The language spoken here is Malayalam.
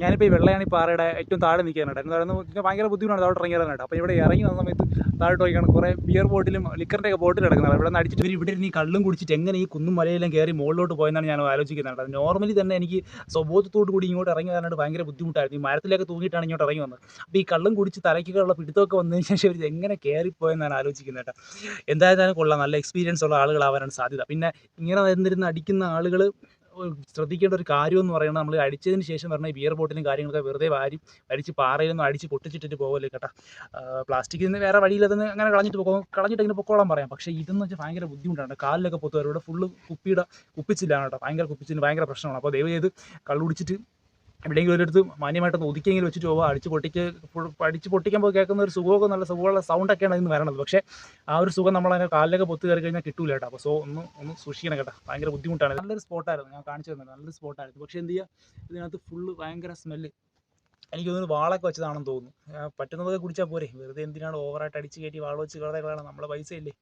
ഞാനിപ്പോൾ ഈ വെള്ളയാണി പാറയുടെ ഏറ്റവും താഴെ നിൽക്കാനായിട്ട് എന്ന് പറയുന്നത് ഭയങ്കര ബുദ്ധിമുട്ടാണ് താഴോട്ട് ഇറങ്ങിയാനായിട്ട്. അപ്പോൾ ഇവിടെ ഇറങ്ങി വന്ന സമയത്ത് താഴോട്ട് നോക്കിയാണ് കുറേ ബിയർ ബോട്ടിലും ലിക്കറിൻ്റെ ഒക്കെ ബോട്ടിൽ കിടക്കുന്നത്. ഇവിടെ നിന്ന് അടിച്ചിട്ട് ഇവിടെ ഇരുന്ന് ഈ കള്ളും കുടിച്ചിട്ട് എങ്ങനെ ഈ കുന്നും മലയെല്ലാം കയറി മുകളിലോട്ട് പോയെന്നാണ് ഞാൻ ആലോചിക്കുന്നത്. അത് നോർമലി തന്നെ എനിക്ക് സ്വബോധത്തോടു കൂടി ഇങ്ങോട്ട് ഇറങ്ങി വരാനായിട്ട് ഭയങ്കര ബുദ്ധിമുട്ടായിരുന്നു. ഈ മരത്തിലൊക്കെ തൂങ്ങിയിട്ടാണ് ഇങ്ങോട്ട് ഇറങ്ങി വന്നത്. അപ്പോൾ ഈ കള്ളും കുടിച്ച് തലയ്ക്കുള്ള പിടുത്തമൊക്കെ വന്നതിന് ശേഷം ഇവർ എങ്ങനെ കയറിപ്പോയെന്നാണ് ആലോചിക്കുന്നത് കേട്ടോ. എന്തായാലും കൊള്ളാം, നല്ല എക്സ്പീരിയൻസ് ഉള്ള ആളുകളാവാനാണ് സാധ്യത. പിന്നെ ഇങ്ങനെ വന്നിരുന്ന് അടിക്കുന്ന ആളുകൾ ശ്രദ്ധിക്കേണ്ട ഒരു കാര്യം എന്ന് പറയുന്നത്, നമ്മൾ അടിച്ചതിന് ശേഷം പറഞ്ഞ ഈ ബിയർ ബോട്ടിലും കാര്യങ്ങളൊക്കെ വെറുതെ വലിച്ച് പാറയിലൊന്നും അടിച്ച് പൊട്ടിച്ചിട്ടിട്ട് പോകല്ലേ കേട്ടോ. പ്ലാസ്റ്റിക്കിൽ നിന്ന് വേറെ വഴിയിലതെന്ന് അങ്ങനെ കളഞ്ഞിട്ട് ഇങ്ങനെ പൊക്കോളാൻ പറയാം. പക്ഷേ ഇതെന്ന് വെച്ചാൽ ഭയങ്കര ബുദ്ധിമുട്ടാണ്. കാലിലൊക്കെ പൊത്തു വരും. ഇവിടെ ഫുള്ള് കുപ്പിച്ചില്ലാണ് കേട്ടോ. ഭയങ്കര കുപ്പിച്ചിന് ഭയങ്കര പ്രശ്നമാണ്. അപ്പോൾ ദയവ് ചെയ്ത് കള്ളു കുടിച്ചിട്ട് എവിടെയെങ്കിലും ഒരിടത്ത് മാന്യമായിട്ടൊന്ന് ഒതുക്കിയെങ്കിലും വെച്ചിട്ട് പോവുക. അടിച്ച് പൊട്ടിക്കുമ്പോൾ കേൾക്കുന്ന ഒരു സുഖമൊക്കെ നല്ല സുഖമുള്ള സൗണ്ടൊക്കെയാണ് ഇതിന് വരണത്. പക്ഷേ ആ ഒരു സുഖം നമ്മളതിനെ കാലിലൊക്കെ പൊത്ത് കയറി കഴിഞ്ഞാൽ കിട്ടൂല കേട്ടോ. അപ്പോൾ ഒന്ന് സൂക്ഷിക്കണം കേട്ടോ. ഭയങ്കര ബുദ്ധിമുട്ടാണ്. നല്ലൊരു സ്പോട്ടായിരുന്നു, ഞാൻ കാണിച്ചു തന്നത് നല്ലൊരു സ്പോട്ടായിരുന്നു. പക്ഷേ എന്ത് ചെയ്യുക, ഇതിനകത്ത് ഫുള്ള് ഭയങ്കര സ്മെല്ല്. എനിക്ക് തോന്നുന്നു വാളൊക്കെ വെച്ചതാണെന്ന് തോന്നുന്നു. പറ്റുന്നതൊക്കെ കുടിച്ചാൽ പോരെ, വെറുതെ എന്തിനാണ് ഓവറായിട്ട് അടിച്ച് കയറ്റി വാള വെച്ച് കളയാൻ, നമ്മളെ പൈസ ഇല്ലേ.